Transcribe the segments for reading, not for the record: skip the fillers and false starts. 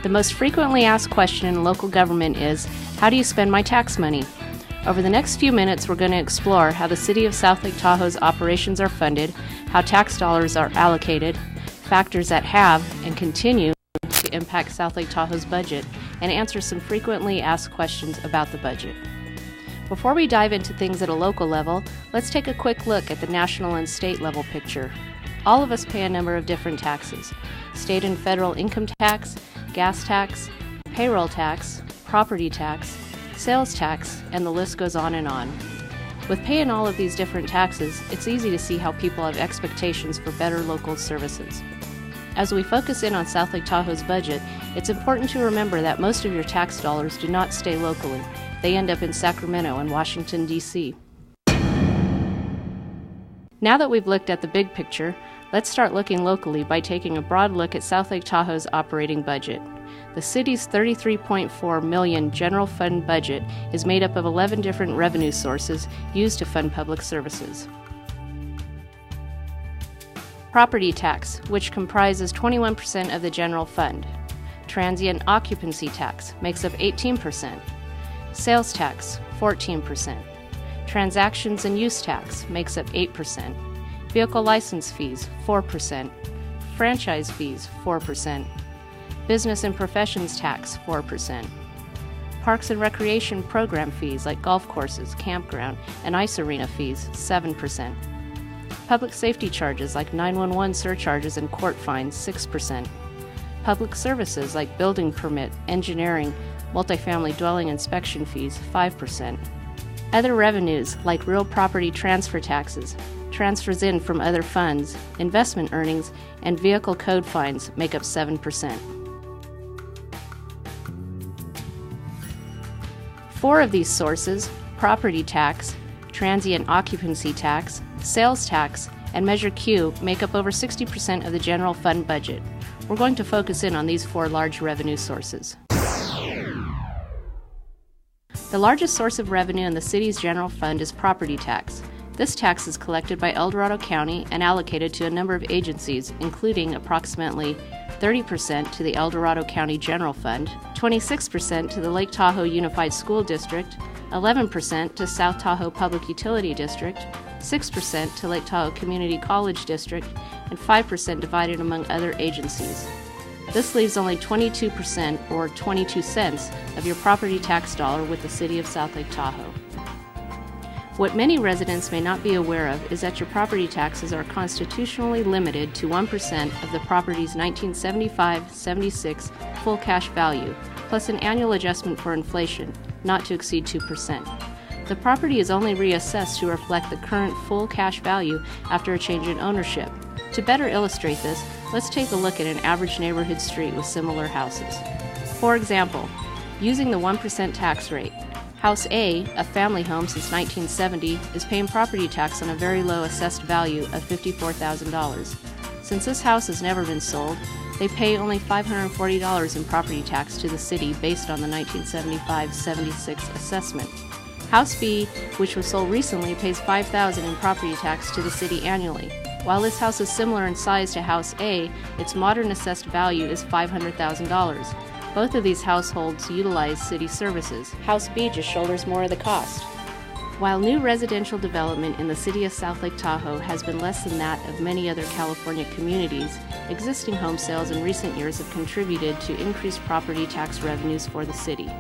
The most frequently asked question in local government is, how do you spend my tax money? Over the next few minutes, we're going to explore how the City of South Lake Tahoe's operations are funded, how tax dollars are allocated, factors that have and continue to impact South Lake Tahoe's budget, and answer some frequently asked questions about the budget. Before we dive into things at a local level, let's take a quick look at the national and state level picture. All of us pay a number of different taxes: state and federal income tax, gas tax, payroll tax, property tax, sales tax, and the list goes on and on. With paying all of these different taxes, it's easy to see how people have expectations for better local services. As we focus in on South Lake Tahoe's budget, it's important to remember that most of your tax dollars do not stay locally. They end up in Sacramento and Washington, D.C. Now that we've looked at the big picture, let's start looking locally by taking a broad look at South Lake Tahoe's operating budget. The city's $33.4 million general fund budget is made up of 11 different revenue sources used to fund public services. Property tax, which comprises 21% of the general fund. Transient occupancy tax makes up 18%. Sales tax, 14%. Transactions and use tax makes up 8%. Vehicle license fees, 4%. Franchise fees, 4%. Business and professions tax, 4%. Parks and recreation program fees like golf courses, campground, and ice arena fees, 7%. Public safety charges like 911 surcharges and court fines, 6%. Public services like building permit, engineering, multifamily dwelling inspection fees, 5%. Other revenues like real property transfer taxes, transfers in from other funds, investment earnings, and vehicle code fines make up 7%. 4 of these sources, property tax, transient occupancy tax, sales tax, and Measure Q, make up over 60% of the general fund budget. We're going to focus in on these 4 large revenue sources. The largest source of revenue in the city's general fund is property tax. This tax is collected by El Dorado County and allocated to a number of agencies, including approximately 30% to the El Dorado County General Fund, 26% to the Lake Tahoe Unified School District, 11% to South Tahoe Public Utility District, 6% to Lake Tahoe Community College District, and 5% divided among other agencies. This leaves only 22%, or 22 cents, of your property tax dollar with the City of South Lake Tahoe. What many residents may not be aware of is that your property taxes are constitutionally limited to 1% of the property's 1975-76 full cash value, plus an annual adjustment for inflation, not to exceed 2%. The property is only reassessed to reflect the current full cash value after a change in ownership. To better illustrate this, let's take a look at an average neighborhood street with similar houses. For example, using the 1% tax rate, House A, a family home since 1970, is paying property tax on a very low assessed value of $54,000. Since this house has never been sold, they pay only $540 in property tax to the city based on the 1975-76 assessment. House B, which was sold recently, pays $5,000 in property tax to the city annually. While this house is similar in size to House A, its modern assessed value is $500,000. Both of these households utilize city services. House B just shoulders more of the cost. While new residential development in the city of South Lake Tahoe has been less than that of many other California communities, existing home sales in recent years have contributed to increased property tax revenues for the city.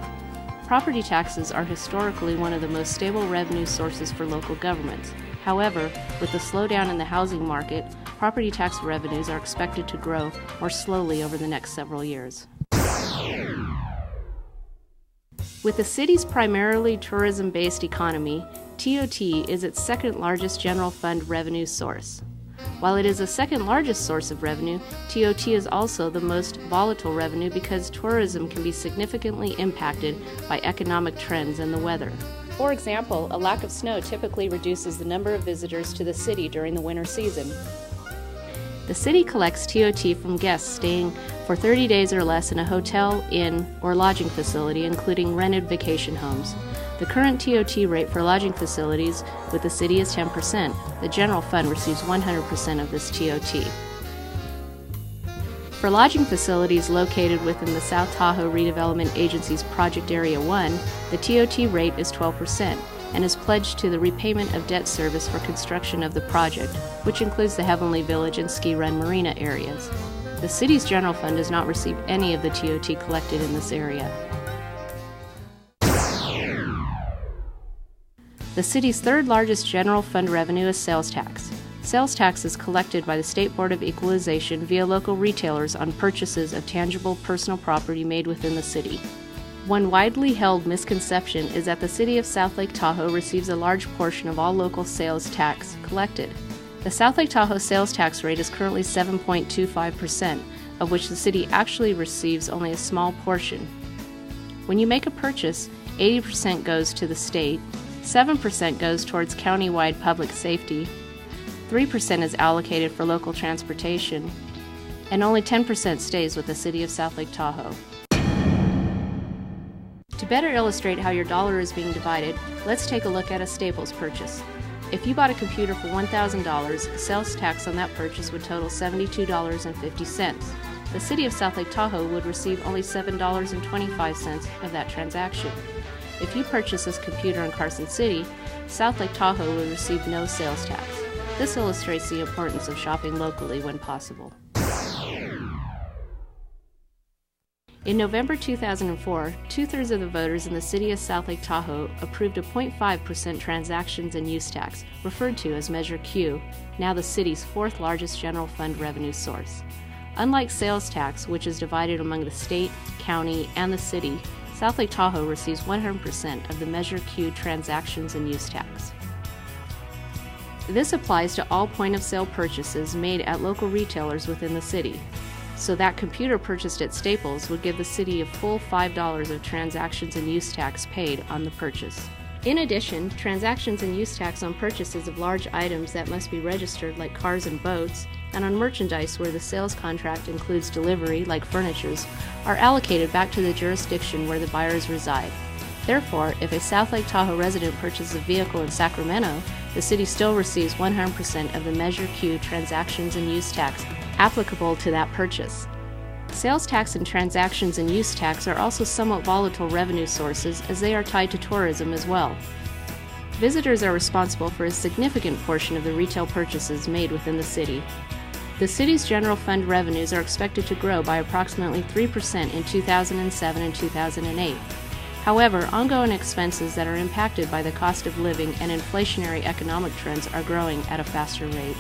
Property taxes are historically one of the most stable revenue sources for local governments. However, with the slowdown in the housing market, property tax revenues are expected to grow more slowly over the next several years. With the city's primarily tourism-based economy, TOT is its second largest general fund revenue source. While it is the second largest source of revenue, TOT is also the most volatile revenue because tourism can be significantly impacted by economic trends and the weather. For example, a lack of snow typically reduces the number of visitors to the city during the winter season. The city collects TOT from guests staying for 30 days or less in a hotel, inn, or lodging facility, including rented vacation homes. The current TOT rate for lodging facilities with the city is 10%. The general fund receives 100% of this TOT. For lodging facilities located within the South Tahoe Redevelopment Agency's Project Area 1, the TOT rate is 12% and is pledged to the repayment of debt service for construction of the project, which includes the Heavenly Village and Ski Run Marina areas. The city's general fund does not receive any of the TOT collected in this area. The city's third largest general fund revenue is sales tax. Sales tax is collected by the State Board of Equalization via local retailers on purchases of tangible personal property made within the city. One widely held misconception is that the city of South Lake Tahoe receives a large portion of all local sales tax collected. The South Lake Tahoe sales tax rate is currently 7.25%, of which the city actually receives only a small portion. When you make a purchase, 80% goes to the state, 7% goes towards countywide public safety, 3% is allocated for local transportation, and only 10% stays with the city of South Lake Tahoe. To better illustrate how your dollar is being divided, let's take a look at a Staples purchase. If you bought a computer for $1,000, sales tax on that purchase would total $72.50. The city of South Lake Tahoe would receive only $7.25 of that transaction. If you purchase this computer in Carson City, South Lake Tahoe would receive no sales tax. This illustrates the importance of shopping locally when possible. In November 2004, 2/3 of the voters in the city of South Lake Tahoe approved a 0.5% transactions and use tax, referred to as Measure Q, now the city's fourth largest general fund revenue source. Unlike sales tax, which is divided among the state, county, and the city, South Lake Tahoe receives 100% of the Measure Q transactions and use tax. This applies to all point-of-sale purchases made at local retailers within the city. So that computer purchased at Staples would give the city a full $5 of transactions and use tax paid on the purchase. In addition, transactions and use tax on purchases of large items that must be registered like cars and boats, and on merchandise where the sales contract includes delivery like furnitures, are allocated back to the jurisdiction where the buyers reside. Therefore, if a South Lake Tahoe resident purchases a vehicle in Sacramento, the city still receives 100% of the Measure Q transactions and use tax applicable to that purchase. Sales tax and transactions and use tax are also somewhat volatile revenue sources as they are tied to tourism as well. Visitors are responsible for a significant portion of the retail purchases made within the city. The city's general fund revenues are expected to grow by approximately 3% in 2007 and 2008. However, ongoing expenses that are impacted by the cost of living and inflationary economic trends are growing at a faster rate.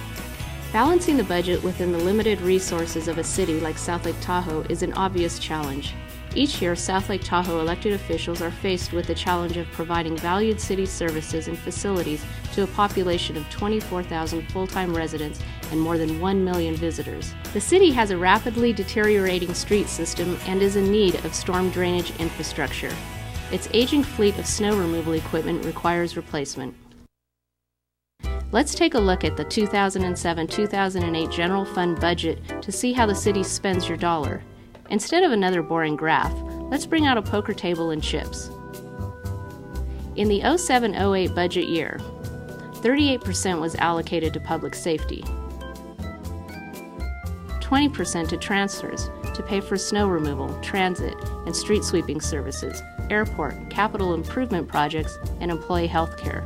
Balancing the budget within the limited resources of a city like South Lake Tahoe is an obvious challenge. Each year, South Lake Tahoe elected officials are faced with the challenge of providing valued city services and facilities to a population of 24,000 full-time residents and more than 1 million visitors. The city has a rapidly deteriorating street system and is in need of storm drainage infrastructure. Its aging fleet of snow removal equipment requires replacement. Let's take a look at the 2007-2008 general fund budget to see how the city spends your dollar. Instead of another boring graph, let's bring out a poker table and chips. In the 07-08 budget year, 38% was allocated to public safety, 20% to transfers to pay for snow removal, transit, and street sweeping services, airport, capital improvement projects, and employee health care.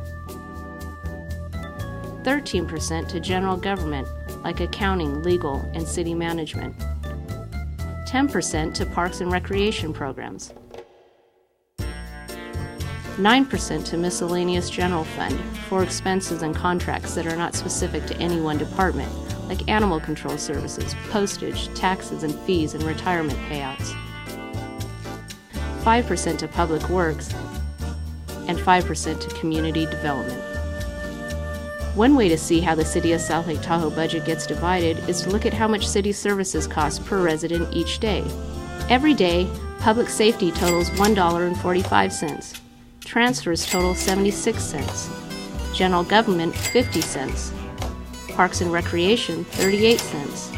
13% to general government, like accounting, legal, and city management. 10% to parks and recreation programs. 9% to miscellaneous general fund for expenses and contracts that are not specific to any one department, like animal control services, postage, taxes and fees, and retirement payouts. 5% to public works, and 5% to community development. One way to see how the City of South Lake Tahoe budget gets divided is to look at how much city services cost per resident each day. Every day, public safety totals $1.45. Transfers total 76 cents. General government, 50 cents. Parks and recreation, 38 cents.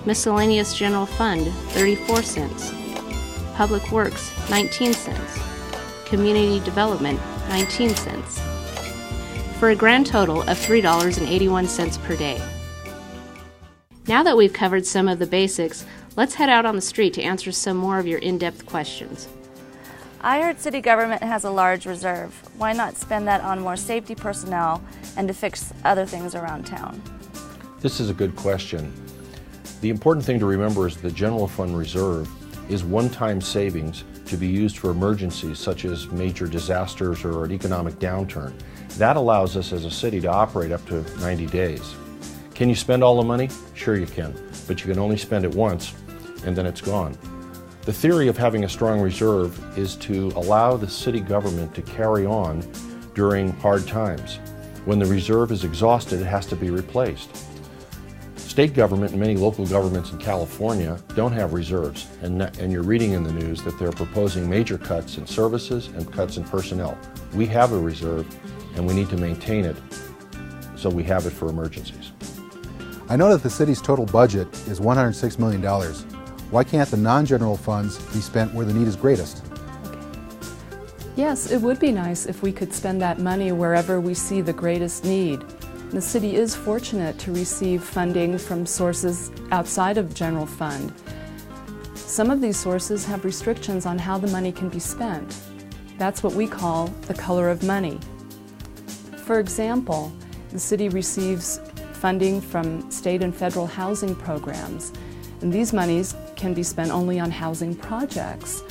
Miscellaneous general fund, 34 cents. Public works, 19 cents. Community development, 19 cents. For a grand total of $3.81 per day. Now that we've covered some of the basics, Let's head out on the street to answer some more of your in-depth questions. I heard city government has a large reserve. Why not spend that on more safety personnel and to fix other things around town? This is a good question. The important thing to remember is the general fund reserve is one-time savings to be used for emergencies such as major disasters or an economic downturn. That allows us as a city to operate up to 90 days. Can you spend all the money? Sure you can, but you can only spend it once and then it's gone. The theory of having a strong reserve is to allow the city government to carry on during hard times. When the reserve is exhausted, it has to be replaced. State government and many local governments in California don't have reserves, and you're reading in the news that they're proposing major cuts in services and cuts in personnel. We have a reserve and we need to maintain it so we have it for emergencies. I know that the city's total budget is $106 million. Why can't the non-general funds be spent where the need is greatest? Yes, it would be nice if we could spend that money wherever we see the greatest need. The city is fortunate to receive funding from sources outside of general fund. Some of these sources have restrictions on how the money can be spent. That's what we call the color of money. For example, the city receives funding from state and federal housing programs, and these monies can be spent only on housing projects.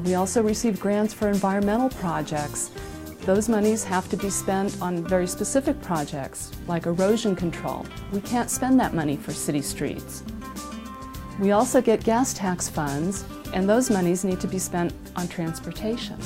We also receive grants for environmental projects. Those monies have to be spent on very specific projects, like erosion control. We can't spend that money for city streets. We also get gas tax funds, and those monies need to be spent on transportation.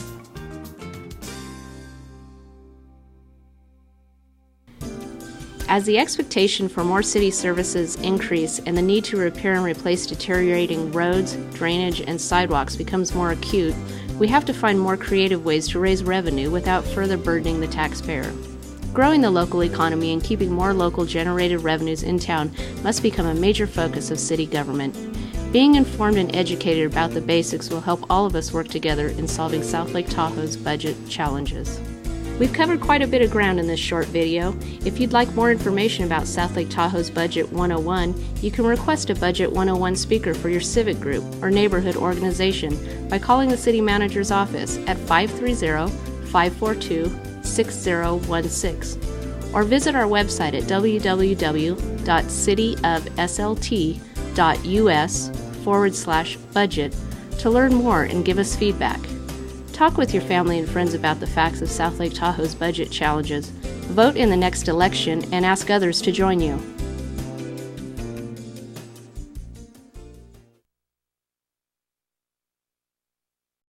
As the expectation for more city services increase and the need to repair and replace deteriorating roads, drainage, and sidewalks becomes more acute, we have to find more creative ways to raise revenue without further burdening the taxpayer. Growing the local economy and keeping more local generated revenues in town must become a major focus of city government. Being informed and educated about the basics will help all of us work together in solving South Lake Tahoe's budget challenges. We've covered quite a bit of ground in this short video. If you'd like more information about South Lake Tahoe's Budget 101, you can request a Budget 101 speaker for your civic group or neighborhood organization by calling the City Manager's office at 530-542-6016 or visit our website at www.cityofslt.us/budget to learn more and give us feedback. Talk with your family and friends about the facts of South Lake Tahoe's budget challenges. Vote in the next election and ask others to join you.